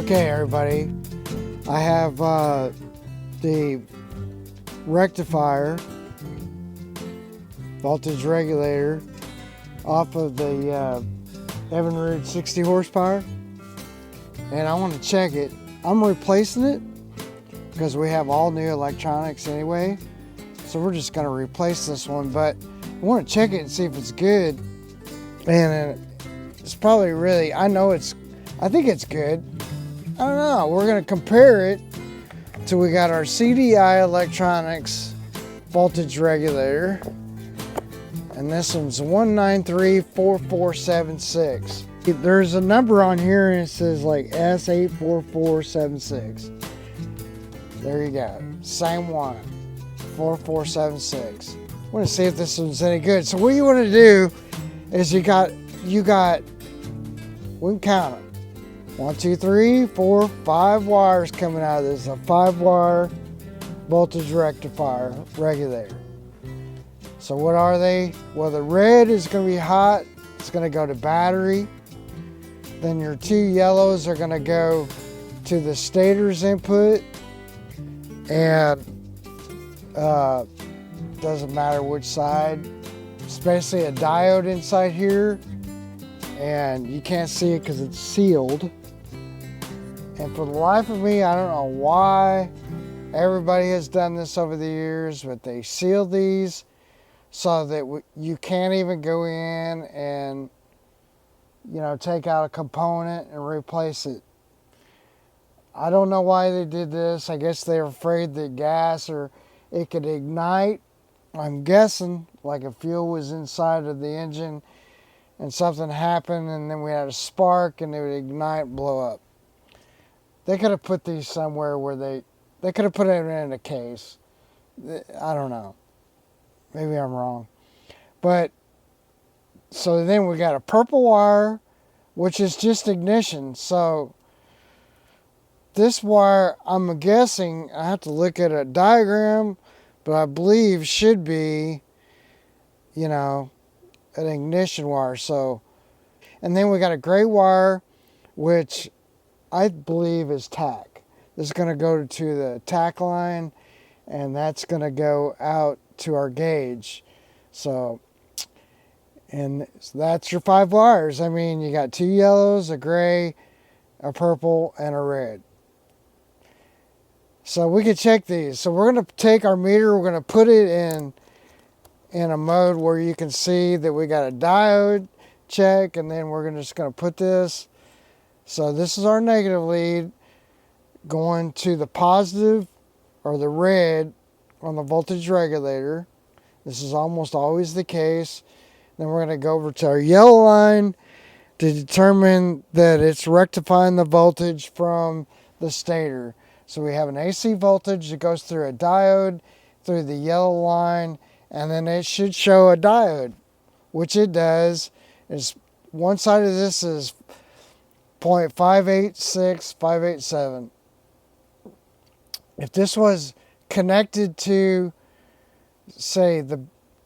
Okay, everybody, I have the Rectifier Voltage regulator off of the Evinrude 60 horsepower, and I want to check it. I'm replacing it because we have all new electronics anyway, so we're just going to replace this one, but I want to check it and see if it's good. And it's probably really, I think it's good. I don't know, we're going to compare it to, we got our CDI Electronics voltage regulator, and this one's 1934476. There's a number on here and it says like S84476. There you go, same one, 4476. I want to see if this one's any good. So what you want to do is you got, we can count them. 1, 2, 3, 4, 5 wires coming out of this. A 5-wire voltage rectifier regulator. So what are they? Well, the red is going to be hot. It's going to go to battery. Then your 2 yellows are going to go to the stator's input. And doesn't matter which side. It's basically a diode inside here. And you can't see it because it's sealed. And for the life of me, I don't know why everybody has done this over the years, but they seal these so that you can't even go in and, take out a component and replace it. I don't know why they did this. I guess they're afraid that gas or it could ignite. I'm guessing like if fuel was inside of the engine and something happened and then we had a spark and it would ignite and blow up. They could have put these somewhere where they could have put it in a case. I don't know. Maybe I'm wrong. But, so then we got a purple wire, which is just ignition. So, this wire, I'm guessing, I have to look at a diagram, but I believe should be, an ignition wire. So, and then we got a gray wire, which I believe is tack. This is going to go to the tack line, and that's going to go out to our gauge. So that's your 5 wires. I mean, you got 2 yellows, a gray, a purple, and a red. So we could check these. So we're going to take our meter, we're going to put it in a mode where you can see that we got a diode check, and then we're just going to put this. So this is our negative lead going to the positive or the red on the voltage regulator. This is almost always the case. Then we're going to go over to our yellow line to determine that it's rectifying the voltage from the stator. So we have an AC voltage that goes through a diode, through the yellow line, and then it should show a diode, which it does. Is one side of this is 0.586587. If this was connected to, say,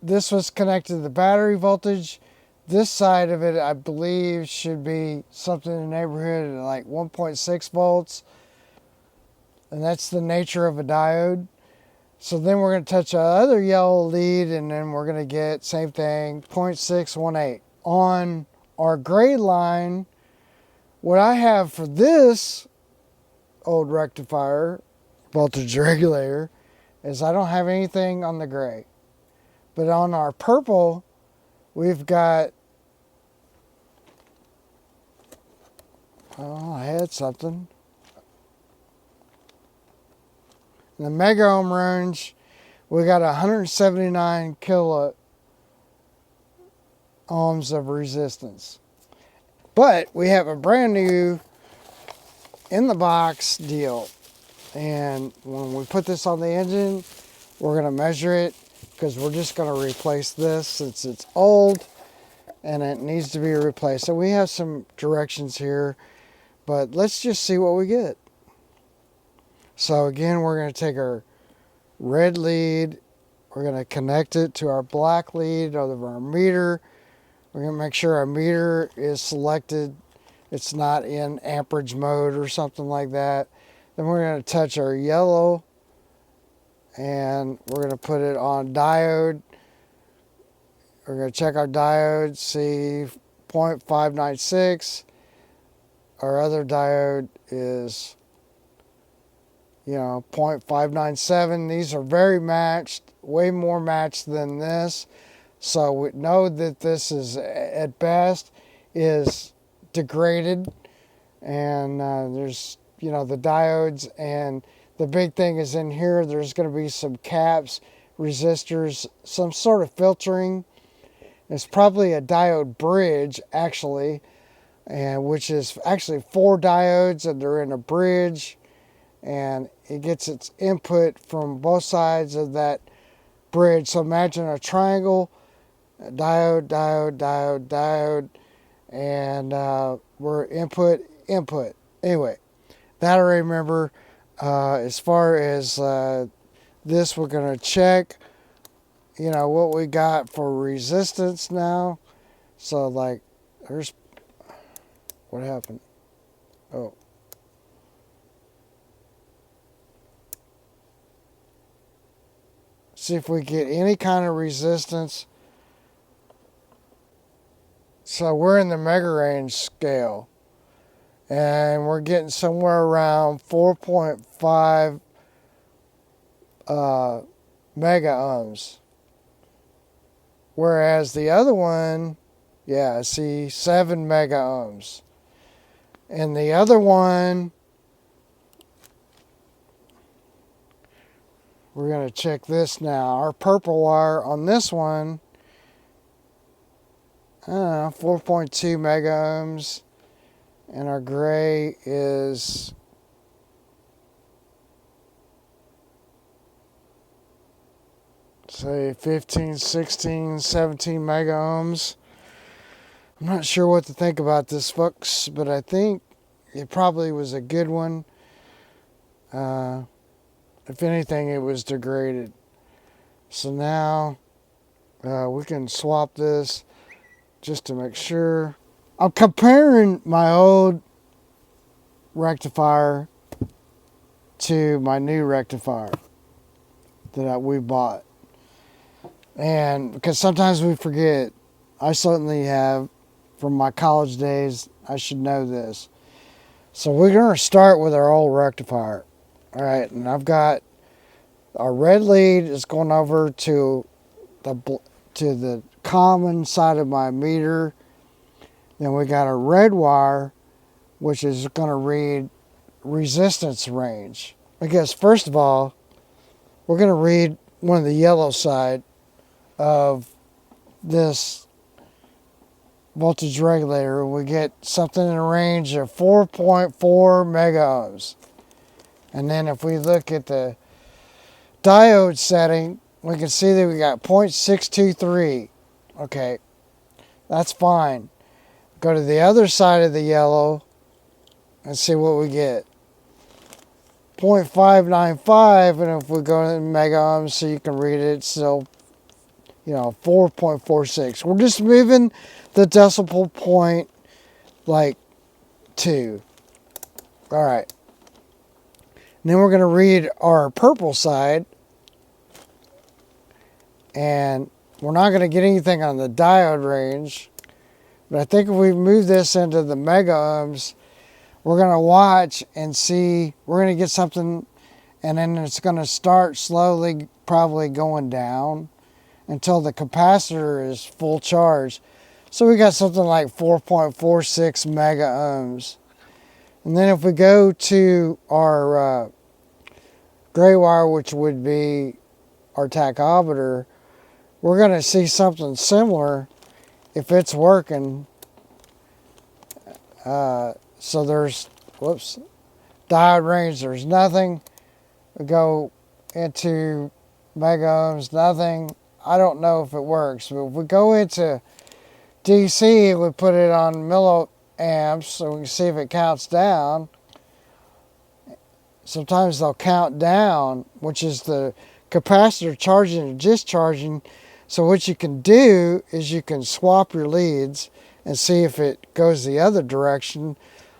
this was connected to the battery voltage, this side of it, I believe, should be something in the neighborhood of like 1.6 volts. And that's the nature of a diode. So then we're going to touch our other yellow lead, and then we're going to get, same thing, 0.618. On our gray line, what I have for this old rectifier voltage regulator is I don't have anything on the gray. But on our purple, we've got, I had something. In the mega ohm range, we got 179 kilo ohms of resistance. But we have a brand new in the box deal. And when we put this on the engine, we're going to measure it because we're just going to replace this since it's old and it needs to be replaced. So we have some directions here, but let's just see what we get. So again, we're going to take our red lead, we're going to connect it to our black lead of our meter. We're going to make sure our meter is selected it's not in amperage mode or something like that. Then we're going to touch our yellow, and we're going to put it on diode. We're going to check our diode, see 0.596. Our other diode is, 0.597. These are very matched, way more matched than this. So we know that this is, at best, is degraded. And there's, the diodes. And the big thing is in here, there's going to be some caps, resistors, some sort of filtering. It's probably a diode bridge, actually, and which is actually 4 diodes, and they're in a bridge, and it gets its input from both sides of that bridge. So imagine a triangle, a diode, diode, diode, diode, and we're input. Anyway, that I remember. As far as this, we're going to check, what we got for resistance now. So, like, there's, what happened? Oh. See if we get any kind of resistance. So we're in the mega range scale, and we're getting somewhere around 4.5 mega ohms. Whereas the other one, I see 7 mega ohms. And the other one, we're going to check this now. Our purple wire on this one, 4.2 mega ohms. And our gray is say 15, 16, 17 mega ohms. I'm not sure what to think about this, folks, but I think it probably was a good one. If anything, it was degraded. So now we can swap this just to make sure. I'm comparing my old rectifier to my new rectifier that we bought. And because sometimes we forget, I certainly have from my college days, I should know this. So we're going to start with our old rectifier. All right, and I've got our red lead is going over to the common side of my meter. Then we got a red wire, which is going to read resistance range. I guess first of all, we're going to read one of the yellow side of this voltage regulator. We get something in the range of 4.4 mega ohms. And then if we look at the diode setting, we can see that we got 0.623. Okay, that's fine. Go to the other side of the yellow and see what we get. 0.595, and if we go to mega ohms so you can read it, so 4.46. We're just moving the decimal point like 2. All right. And then we're going to read our purple side, and we're not going to get anything on the diode range, but I think if we move this into the mega ohms, we're going to watch and see, we're going to get something, and then it's going to start slowly probably going down until the capacitor is full charge. So we got something like 4.46 mega ohms. And then if we go to our gray wire, which would be our tachometer, we're going to see something similar if it's working. So there's, diode range, there's nothing. We go into mega ohms, nothing. I don't know if it works, but if we go into DC, we put it on milliamps so we can see if it counts down. Sometimes they'll count down, which is the capacitor charging and discharging. So what you can do is you can swap your leads, and see if it goes the other direction.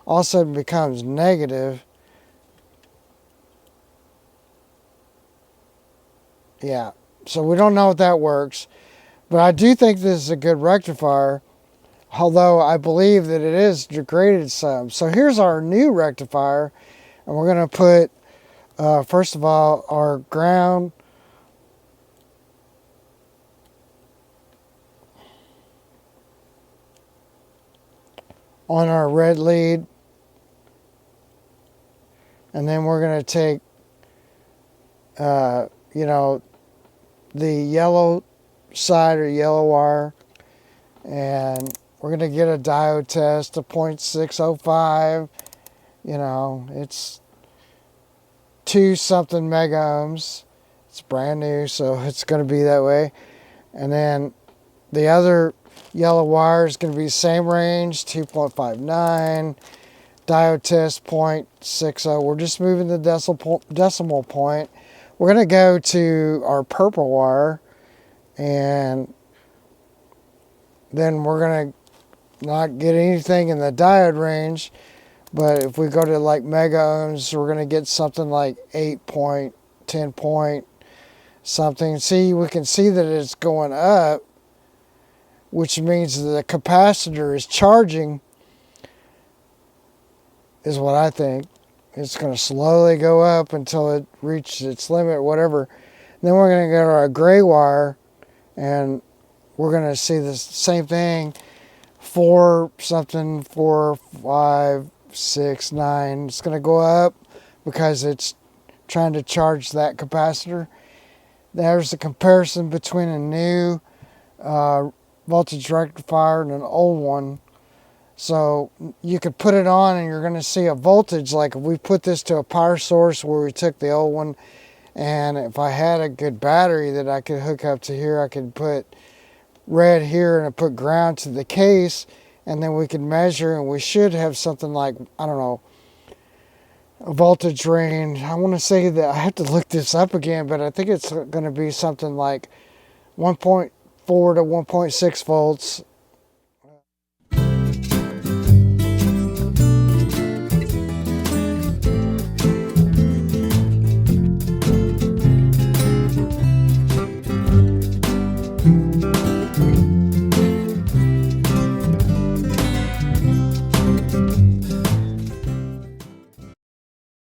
All of a sudden becomes negative. Yeah, so we don't know if that works, but I do think this is a good rectifier, although I believe that it is degraded some. So here's our new rectifier, and we're going to put, first of all, our ground on our red lead, and then we're going to take, you know, the yellow side or yellow wire, and we're going to get a diode test of 0.605. You know, it's 2 something mega ohms. It's brand new, so it's going to be that way. And then the other yellow wire is going to be the same range, 2.59. Diode test 0.60. We're just moving the decimal point. We're going to go to our purple wire, and then we're going to not get anything in the diode range, but if we go to like mega ohms, we're going to get something like 8 point, 10 point something. See, we can see that it's going up, which means the capacitor is charging, is what I think. It's going to slowly go up until it reaches its limit or whatever. And then we're going to go to our gray wire, and we're going to see the same thing. 4 something, 4, 5, 6, 9. It's going to go up because it's trying to charge that capacitor. There's the comparison between a new voltage rectifier and an old one. So you could put it on and you're going to see a voltage. Like if we put this to a power source where we took the old one, and if I had a good battery that I could hook up to here, I could put red here and I put ground to the case, and then we could measure, and we should have something like, I don't know, a voltage range. I want to say that I have to look this up again, but I think it's going to be something like 1.4 to 1.6 volts